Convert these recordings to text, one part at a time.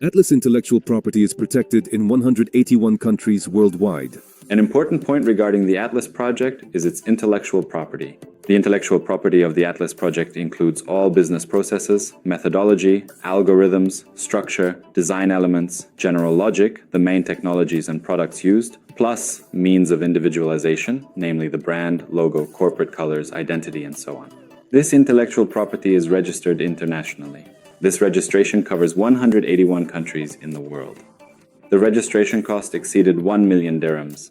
Atlas intellectual property is protected in 181 countries worldwide. An important point regarding the Atlas project is its intellectual property. The intellectual property of the Atlas project includes all business processes, methodology, algorithms, structure, design elements, general logic, the main technologies and products used, plus means of individualization, namely the brand, logo, corporate colors, identity, and so on. This intellectual property is registered internationally. This registration covers 181 countries in the world. The registration cost exceeded 1 million dirhams.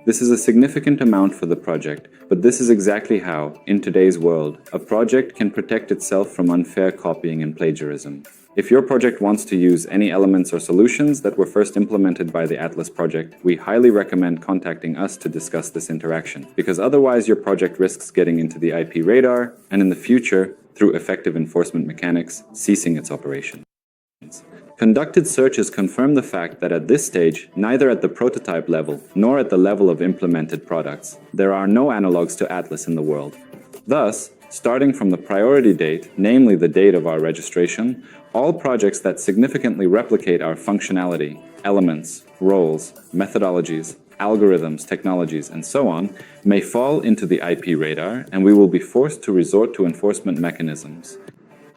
This is a significant amount for the project, but this is exactly how, in today's world, a project can protect itself from unfair copying and plagiarism. If your project wants to use any elements or solutions that were first implemented by the Atlas project, we highly recommend contacting us to discuss this interaction, because otherwise your project risks getting into the IP radar, and in the future, through effective enforcement mechanics, ceasing its operations. Conducted searches confirm the fact that at this stage, neither at the prototype level nor at the level of implemented products, there are no analogs to Atlas in the world. Thus, starting from the priority date, namely the date of our registration, all projects that significantly replicate our functionality, elements, roles, methodologies, algorithms, technologies, and so on, may fall into the IP radar, and we will be forced to resort to enforcement mechanisms.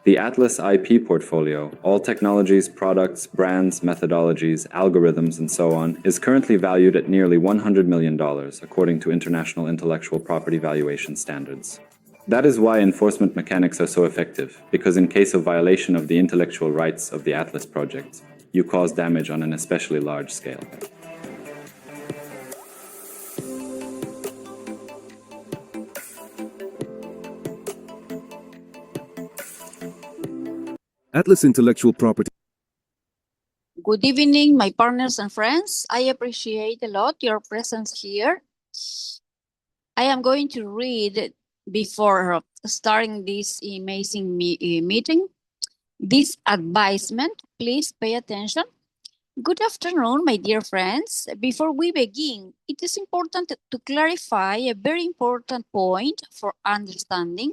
The Atlas IP portfolio, all technologies, products, brands, methodologies, algorithms, and so on, is currently valued at nearly $100 million, according to international intellectual property valuation standards. That is why enforcement mechanics are so effective, because in case of violation of the intellectual rights of the Atlas project, you cause damage on an especially large scale. Atlas intellectual property. Good evening, my partners and friends. I appreciate a lot your presence here. I am going to read, before starting this amazing meeting, this advisement. Please pay attention. Good afternoon, my dear friends. Before we begin, it is important to clarify a very important point for understanding.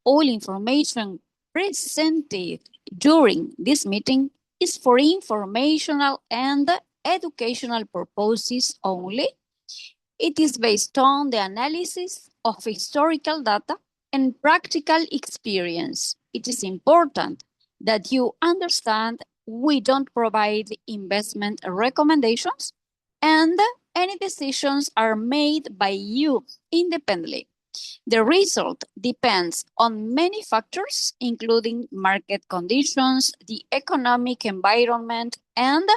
All information presented during this meeting is for informational and educational purposes only. It is based on the analysis of historical data and practical experience. It is important that you understand we don't provide investment recommendations, and any decisions are made by you independently. The result depends on many factors, including market conditions, the economic environment, and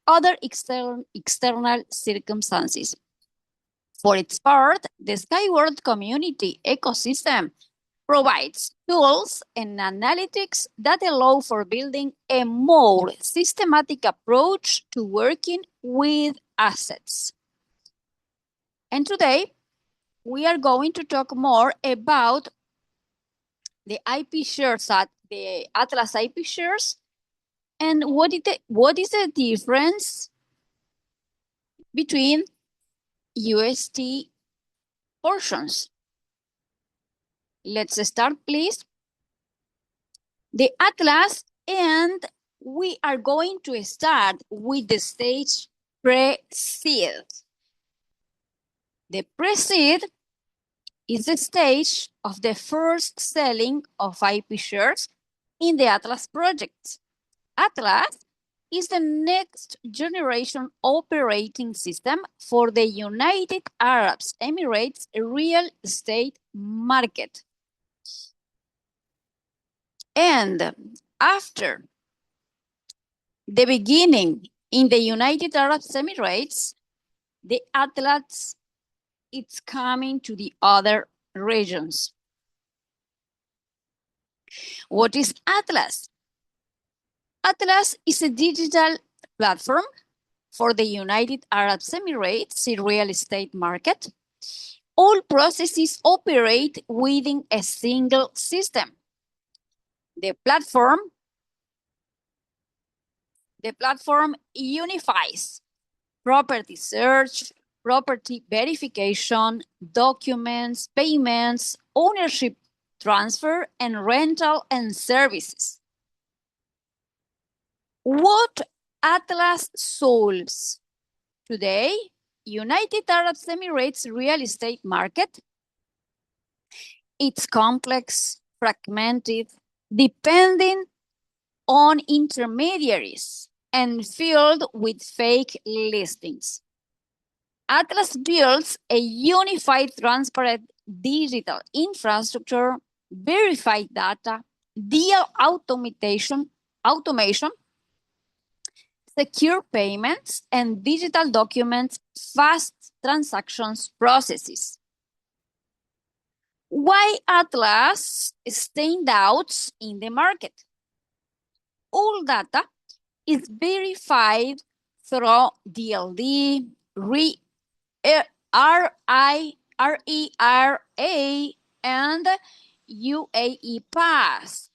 other external circumstances. For its part, the Skyward Community ecosystem provides tools and analytics that allow for building a more systematic approach to working with assets. And today, we are going to talk more about the IP shares, the Atlas IP shares, and what is the difference between uST portions. Let's start, please. The Atlas, and we are going to start with the stage pre-seed. The pre-seed is the stage of the first selling of IP shares in the Atlas project. Atlas is the next generation operating system for the United Arab Emirates real estate market. And after the beginning in the United Arab Emirates, the Atlas it's coming to the other regions. What is Atlas? Atlas is a digital platform for the United Arab Emirates real estate market. All processes operate within a single system. The platform unifies property search, property verification, documents, payments, ownership transfer, and rental and services. What Atlas solves? Today, United Arab Emirates real estate market, it's complex, fragmented, depending on intermediaries, and filled with fake listings. Atlas builds a unified, transparent digital infrastructure, verified data, deal automation, secure payments, and digital documents, fast transactions processes. Why Atlas stands out in the market? All data is verified through DLD, RERA, and UAE Pass.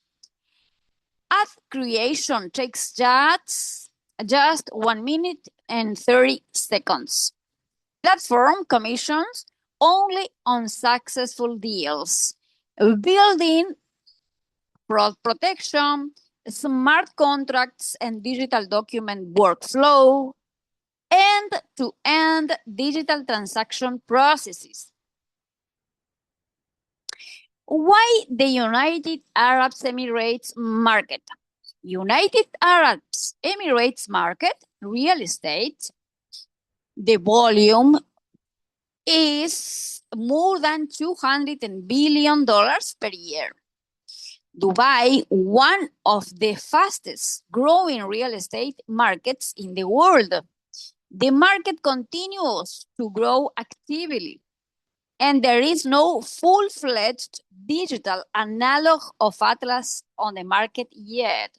Ad creation takes just 1 minute and 30 seconds. Platform commissions only on successful deals. Building fraud protection, smart contracts and digital document workflow, end-to-end digital transaction processes. Why the United Arab Emirates market? United Arab Emirates market, real estate, the volume is more than $200 billion per year. Dubai, one of the fastest growing real estate markets in the world. The market continues to grow actively, and there is no full-fledged digital analog of Atlas on the market yet.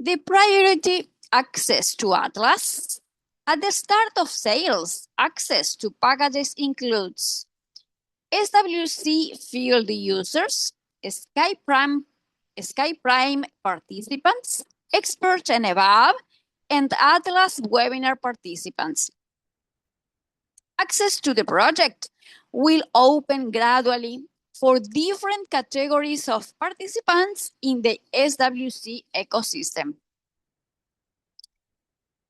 The priority access to Atlas. At the start of sales, access to packages includes SWC field users, Skyprime participants, experts and above, and Atlas webinar participants. Access to the project will open gradually for different categories of participants in the SWC ecosystem.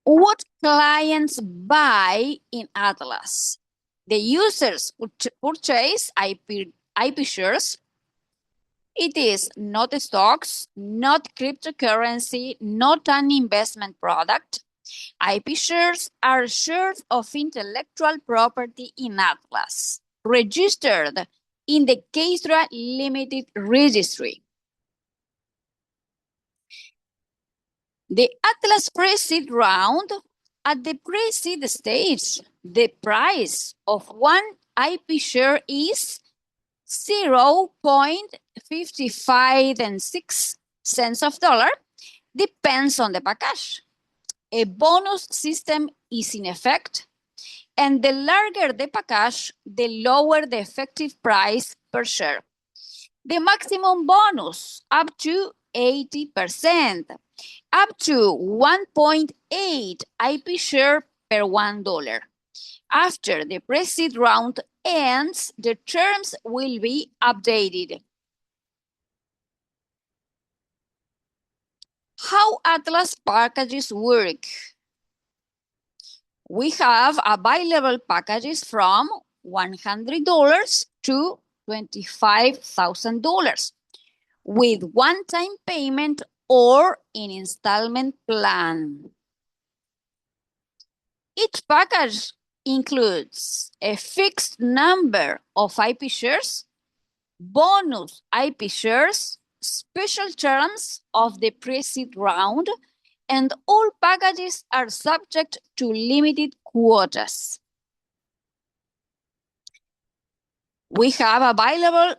What clients buy in Atlas? The users purchase IP shares. It is not stocks, not cryptocurrency, not an investment product. IP shares are shares of intellectual property in Atlas, registered in the KSRA Limited Registry. The Atlas pre-seed round. At the pre-seed stage, the price of one IP share is 0.55 of dollar, depends on the package. A bonus system is in effect, and the larger the package, the lower the effective price per share. The maximum bonus up to 80%, up to 1.8 IP share per $1. After the pre-seed round ends, the terms will be updated. How Atlas packages work? We have available packages from $100 to $25,000 with one-time payment or an installment plan. Each package includes a fixed number of IP shares, bonus IP shares, special terms of the pre-seed round, and all packages are subject to limited quotas. We have available,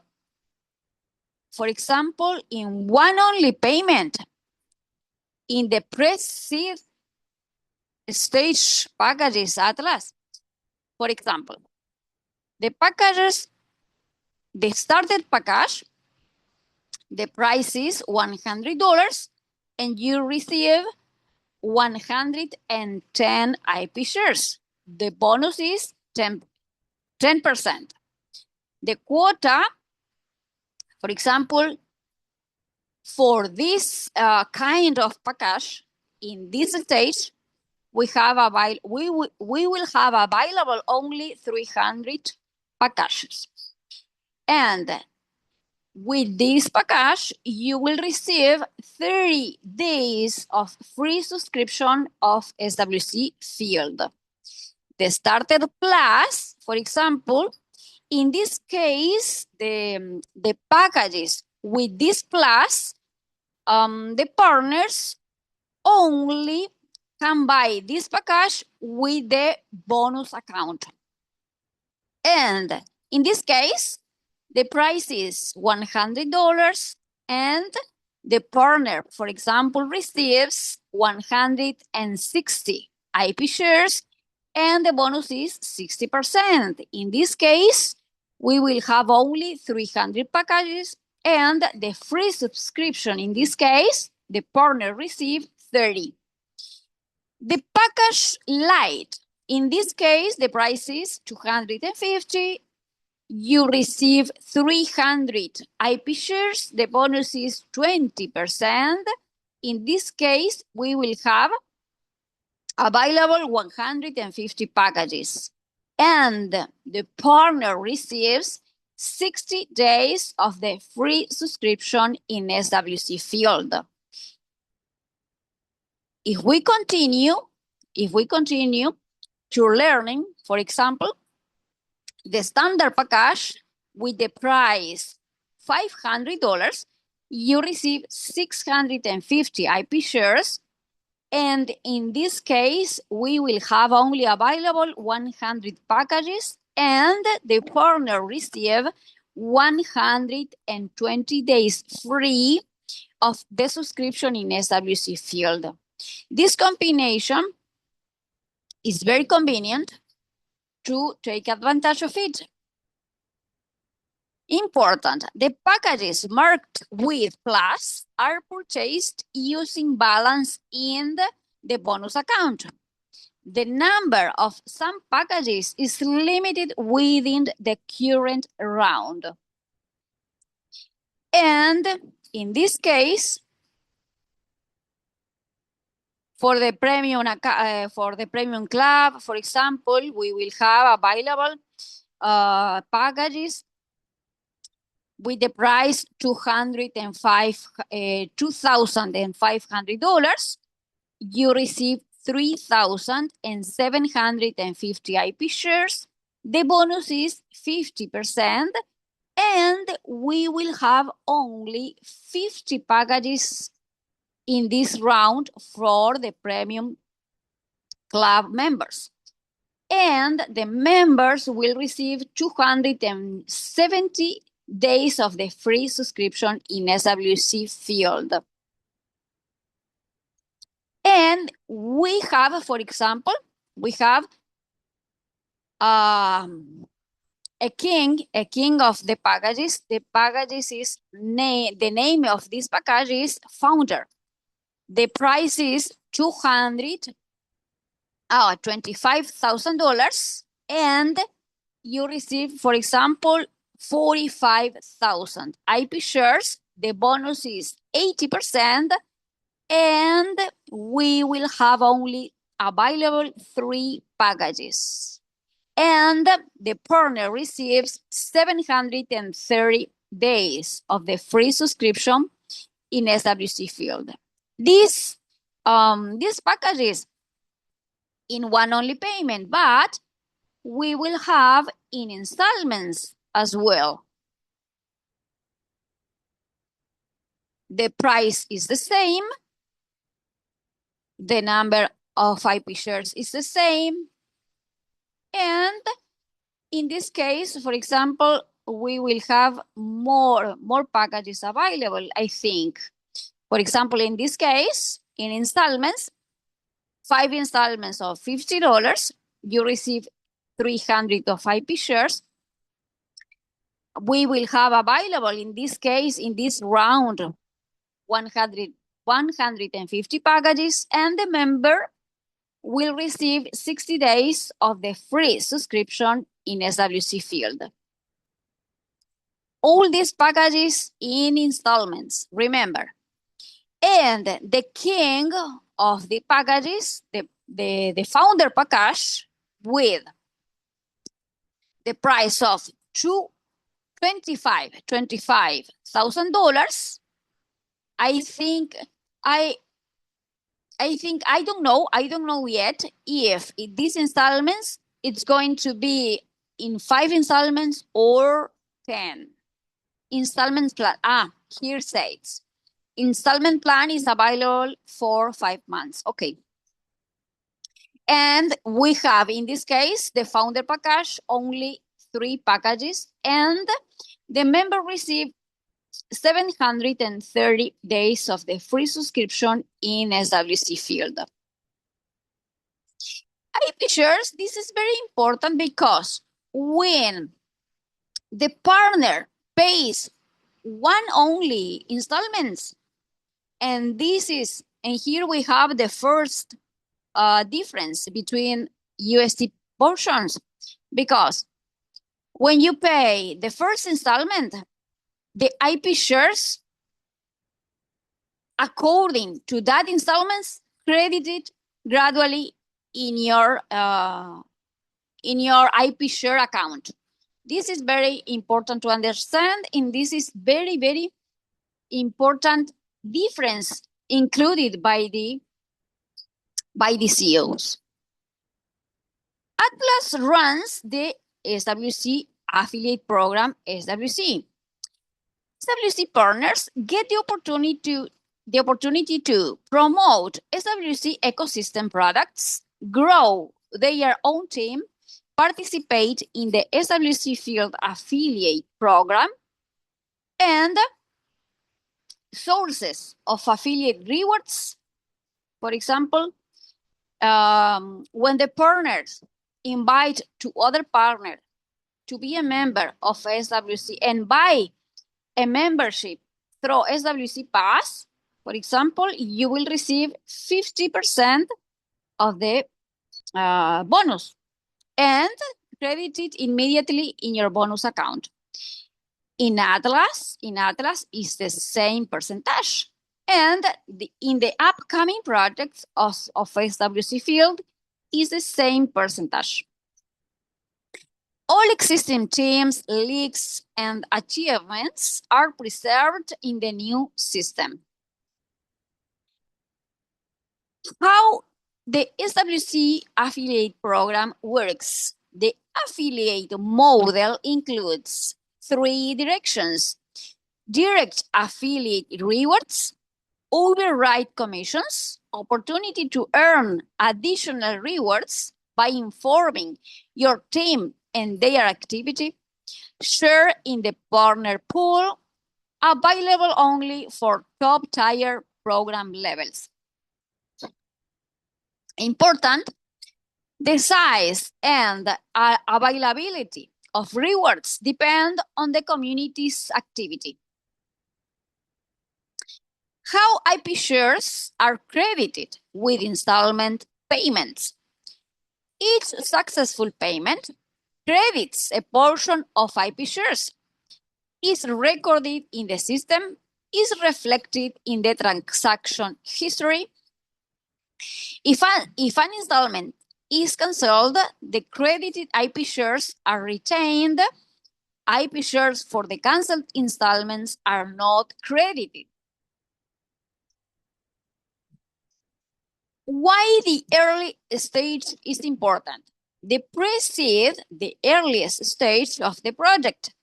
for example, in one only payment in the pre-seed stage packages Atlas. For example, the started package, the price is $100 and you receive 110 IP shares. The bonus is 10%. The quota, for example, For this kind of package, in this stage, we will have available only 300 packages. And with this package, you will receive 30 days of free subscription of SWC Field. The starter plus, for example, in this case, the packages with this plus, the partners only can buy this package with the bonus account. And in this case, the price is $100 and the partner, for example, receives 160 IP shares and the bonus is 60%. In this case, we will have only 300 packages and the free subscription in this case, the partner receives 30. The package light, in this case, the price is 250. You receive 300 IP shares. The bonus is 20%. In this case, we will have available 150 packages. And the partner receives 60 days of the free subscription in SWC Field. If we continue to learning, for example, the standard package with the price $500, you receive 650 IP shares. And in this case, we will have only available 100 packages and the partner receive 120 days free of the subscription in SWC Field. This combination is very convenient to take advantage of it. Important, the packages marked with plus are purchased using balance in the bonus account. The number of some packages is limited within the current round. And in this case, for the premium club, for example, we will have available packages with the price $2,500. You receive 3,750 IP shares. The bonus is 50%, and we will have only 50 packages in this round for the premium club members. And the members will receive 270 days of the free subscription in SWC Field. And we have, for example, we have a king of the packages. The packages is the name of this package is Founder. The price is $25,000 and you receive, for example, 45,000 IP shares. The bonus is 80% and we will have only available 3 packages. And the partner receives 730 days of the free subscription in SWC Field. These packages in one only payment, but we will have in installments as well. The price is the same. The number of IP shares is the same. And in this case, for example, we will have more packages available, I think. For example, in this case, in installments, 5 installments of $50, you receive 300 of IP shares. We will have available in this case, in this round, 150 packages, and the member will receive 60 days of the free subscription in SWC Field. all these packages in installments, remember. And the king of the packages, the founder package with the price of $25,000. I don't know yet if these installments it's going to be in 5 installments or 10 installment plan. Here says installment plan is available for 5 months. Okay. And we have, in this case, the founder package, only 3 packages, and the member received 730 days of the free subscription in SWC field. IP shares, this is very important because when the partner pays one only installments, and here we have the first difference between uST portions, because when you pay the first installment, the IP shares according to that installments credited gradually in your IP share account. This is very important to understand, and this is very, very important difference included by the CEOs. Atlas runs the SWC affiliate program, SWC. SWC partners get the opportunity to promote SWC ecosystem products, grow their own team, participate in the SWC field affiliate program, and sources of affiliate rewards. For example, when the partners invite to other partners to be a member of SWC and buy a membership through SWC Pass, for example, you will receive 50% of the bonus and credit it immediately in your bonus account. In Atlas is the same percentage. And in the upcoming projects of SWC field is the same percentage. All existing teams, leaks, and achievements are preserved in the new system. How the SWC affiliate program works. The affiliate model includes 3 directions: direct affiliate rewards, override commissions, opportunity to earn additional rewards by informing your team and their activity, share in the partner pool, available only for top tier program levels. Important, the size and availability of rewards depend on the community's activity. How IP shares are credited with installment payments. Each successful payment credits a portion of IP shares, is recorded in the system, is reflected in the transaction history. If an installment is canceled, the credited IP shares are retained. IP shares for the canceled installments are not credited. Why the early stage is important? They precede the earliest stage of the project.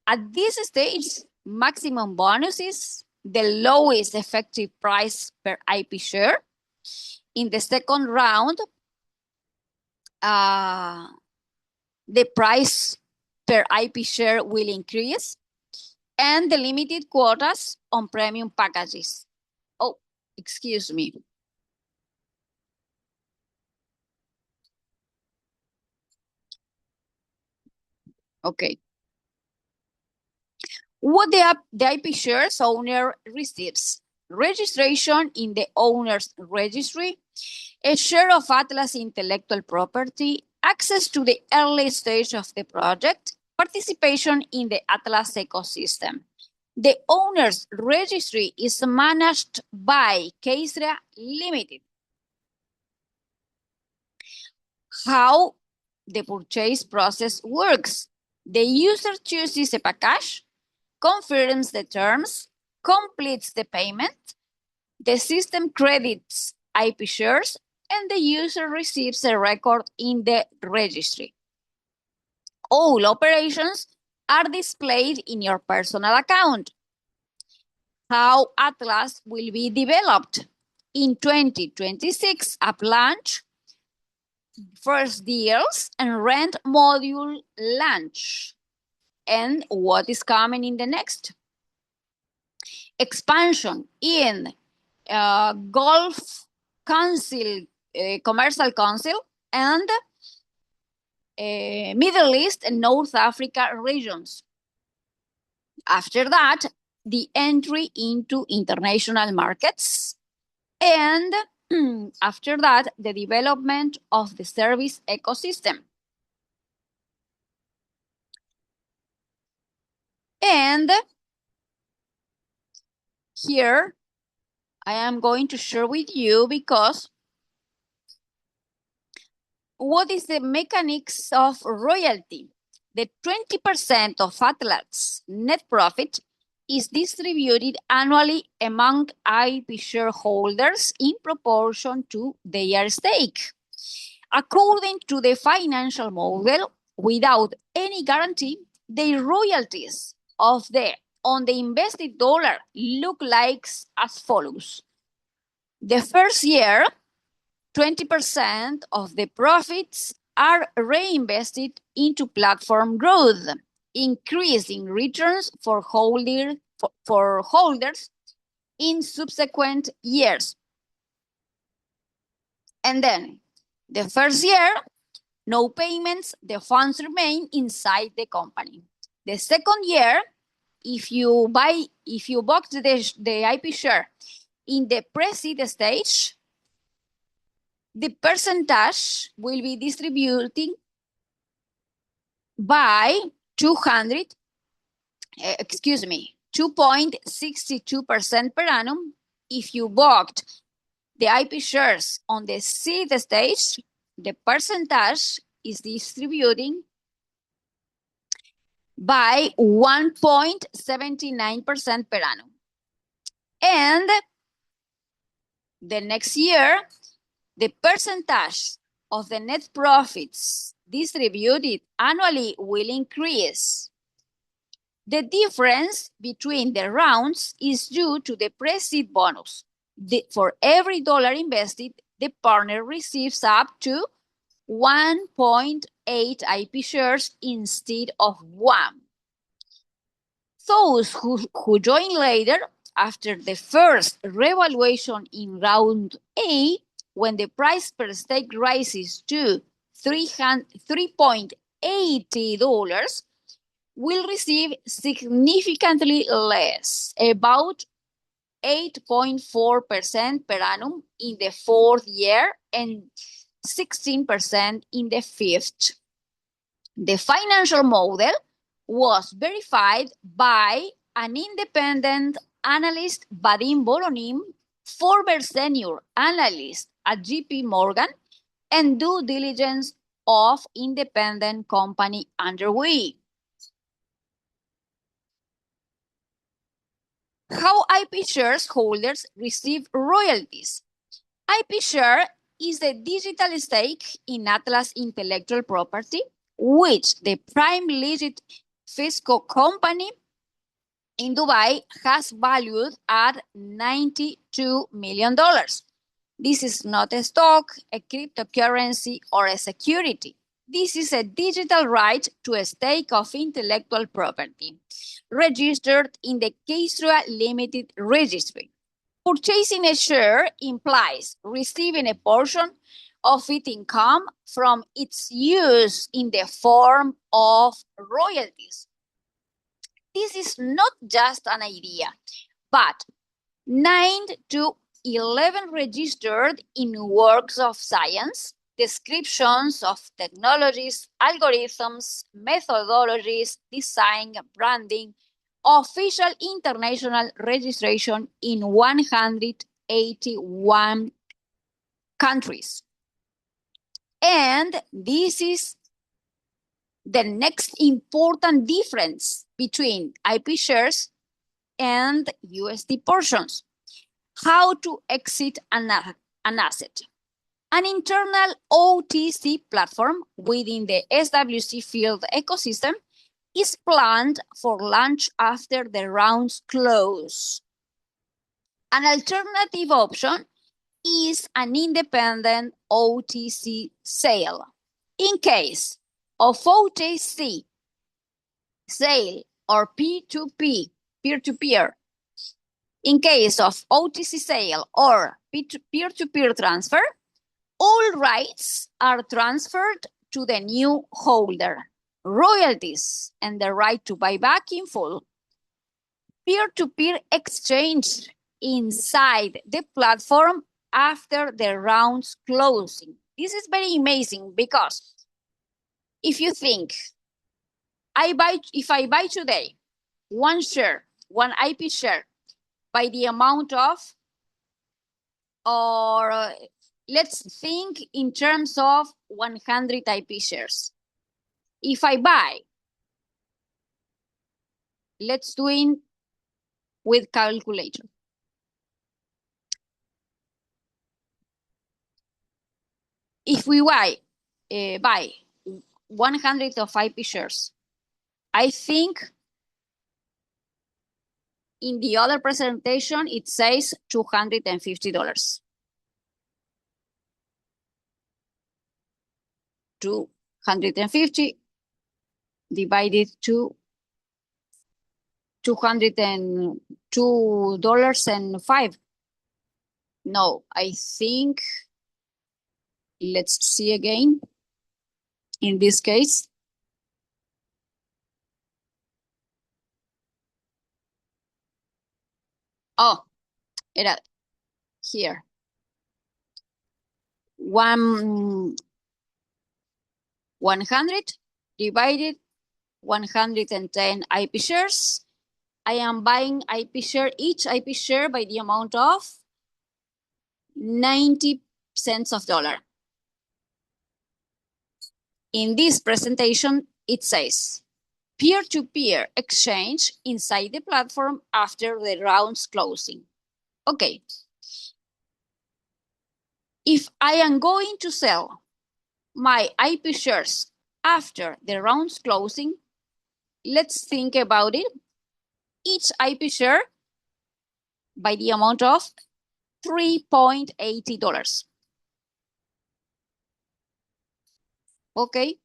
At this stage, maximum bonus is the lowest effective price per IP share. In the second round, the price per IP share will increase, and the limited quotas on premium packages. Oh, excuse me. Okay. What the IP shares owner receives: registration in the owner's registry, a share of Atlas intellectual property, access to the early stage of the project, participation in the Atlas ecosystem. The owner's registry is managed by Keisra Limited. How the purchase process works. The user chooses a package, confirms the terms, completes the payment, the system credits IP shares, and the user receives a record in the registry. All operations are displayed in your personal account. How Atlas will be developed. In 2026, app launch, first deals, and rent module launch. And what is coming in the next? Expansion in Gulf Council, Commercial Council, and Middle East and North Africa regions. After that, the entry into international markets, and after that, the development of the service ecosystem. And here I am going to share with you, because what is the mechanics of royalty? The 20% of Atlas net profit is distributed annually among IP shareholders in proportion to their stake. According to the financial model, without any guarantee, the royalties on the invested dollar look like as follows. The first year, 20% of the profits are reinvested into platform growth, increasing returns for holders in subsequent years. And then, the first year, no payments, the funds remain inside the company. The second year, if you bought the IP share in the pre-seed stage, the percentage will be distributing by 2.62% per annum. If you bought the IP shares on the seed stage, the percentage is distributing by 1.79% per annum. And the next year, the percentage of the net profits distributed annually will increase. The difference between the rounds is due to the pre-seed bonus. For every dollar invested, the partner receives up to 1.8 IP shares instead of 1. Those who join later, after the first revaluation in round A, when the price per stake rises to $3.80, will receive significantly less, about 8.4% per annum in the fourth year and 16% in the fifth. The financial model was verified by an independent analyst, Vadim Voronin, former senior analyst at JP Morgan, and due diligence of independent company underway. How IP shares holders receive royalties. IP share is the digital stake in Atlas intellectual property, which the prime legit fiscal company in Dubai has valued at $92 million. This is not a stock, a cryptocurrency, or a security. This is a digital right to a stake of intellectual property, registered in the Keisra Limited Registry. Purchasing a share implies receiving a portion of its income from its use in the form of royalties. This is not just an idea, but 9 to 11 registered in works of science, descriptions of technologies, algorithms, methodologies, design, branding, official international registration in 181 countries. And this is the next important difference between IP shares and uST portions. How to exit an asset. An internal OTC platform within the SWC field ecosystem is planned for launch after the rounds close. An alternative option is an independent OTC sale. In case of OTC sale or P2P, peer-to-peer, in case of OTC sale or peer-to-peer transfer, all rights are transferred to the new holder. Royalties and the right to buy back in full. Peer-to-peer exchange inside the platform after the round's closing. This is very amazing because if you think, if I buy today one share, one IP share by the amount of, or let's think in terms of 100 IP shares. If I buy, let's do it with calculator. If we buy 100 of IP shares, I think in the other presentation, it says $250. $250 divided to $202.05. No, I think, let's see again. In this case, era here. 100 divided 110 IP shares. I am buying each IP share by the amount of 90 cents of dollar. In this presentation, it says peer-to-peer exchange inside the platform after the round's closing. Okay. If I am going to sell my IP shares after the round's closing, let's think about it. Each IP share by the amount of $3.80. Okay.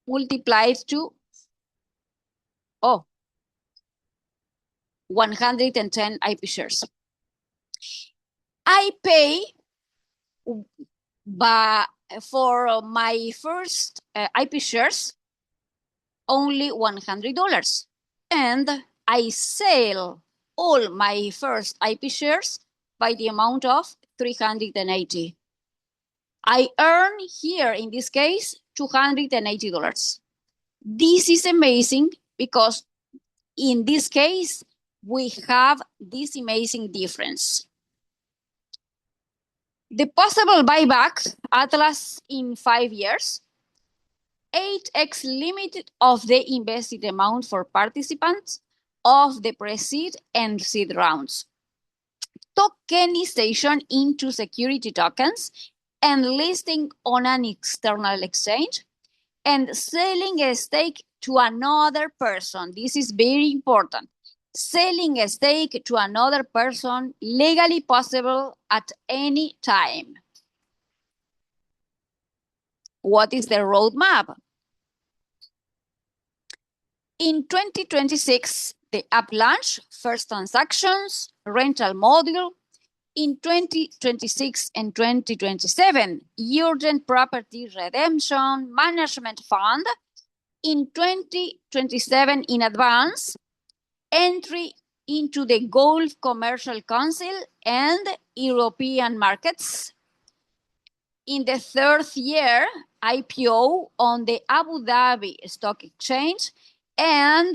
Multiplied to 110 IP shares. I pay for my first IP shares only $100, and I sell all my first IP shares by the amount of $380. I earn here in this case $280. This is amazing because in this case we have this amazing difference. The possible buyback Atlas in 5 years, 8x limit of the invested amount for participants of the pre-seed and seed rounds. Tokenization into security tokens and listing on an external exchange and selling a stake to another person. This is very important. Selling a stake to another person legally possible at any time. What is the roadmap? In 2026, the app launch, first transactions, rental module. In 2026 and 2027, urgent property redemption management fund. In 2027 in advance, entry into the Gulf Commercial Council and European markets. in the third year IPO on the Abu Dhabi Stock Exchange, and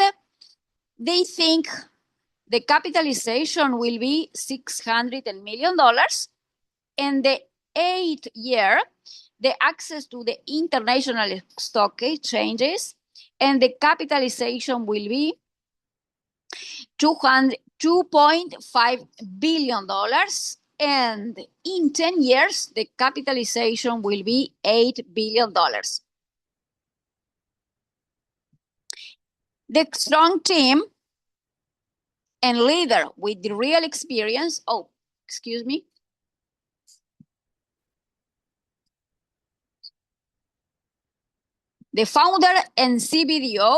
they think the capitalization will be $600 million. And the 8th year, the access to the international stock exchanges, and the capitalization will be $2.5 billion. And in 10 years, the capitalization will be $8 billion. The strong team and leader with the real experience, the founder and CBDO,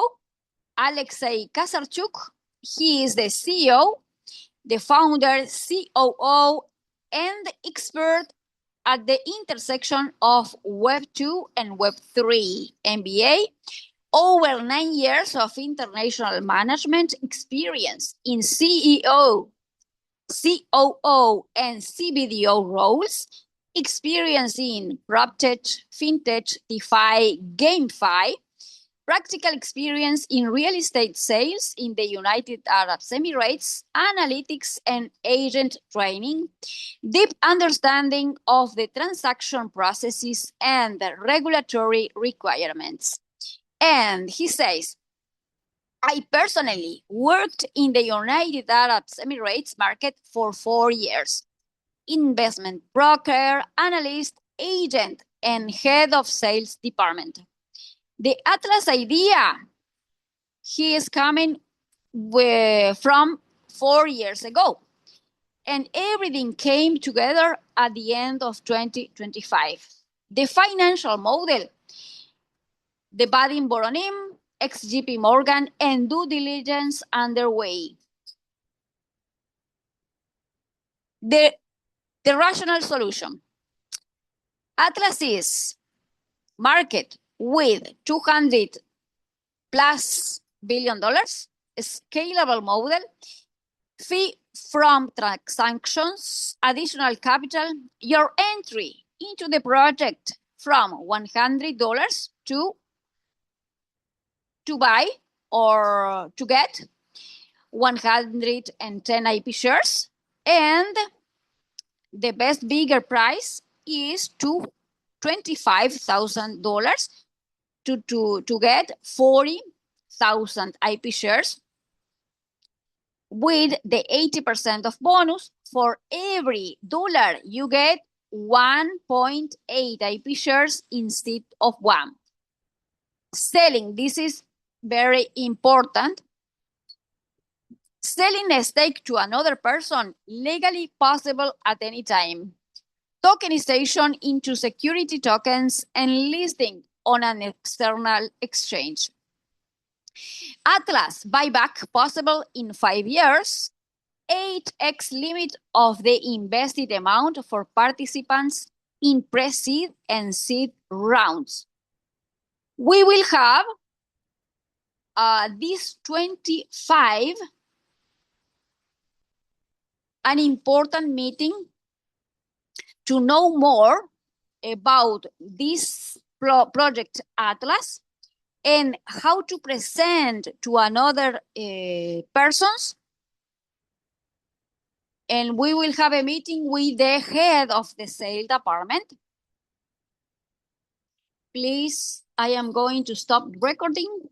Alexei Kasarchuk, he is the CEO, the founder, COO, and expert at the intersection of Web 2 and Web 3, MBA, over 9 years of international management experience in CEO, COO, and CBDO roles, experience in PropTech, FinTech, DeFi, GameFi, practical experience in real estate sales in the United Arab Emirates, analytics and agent training, deep understanding of the transaction processes and the regulatory requirements. And he says, I personally worked in the United Arab Emirates market for 4 years. Investment broker, analyst, agent, and head of sales department. The Atlas idea, he is coming from 4 years ago. And everything came together at the end of 2025. The financial model, the Badim Boronim, ex-JP Morgan, and due diligence underway. The rational solution. Atlas is market with $200+ billion, a scalable model, fee from transactions, additional capital, your entry into the project from $100 to buy or to get 110 IP shares, and the best bigger price is $25,000 to get 40,000 IP shares with the 80% of bonus. For every dollar you get 1.8 IP shares instead of 1. Selling, this is very important. Selling a stake to another person, legally possible at any time. Tokenization into security tokens and listing on an external exchange. Atlas buyback possible in 5 years. 8x limit of the invested amount for participants in pre-seed and seed rounds. We will have this 25 an important meeting to know more about this project Atlas and how to present to another persons. And we will have a meeting with the head of the sales department. Please, I am going to stop recording.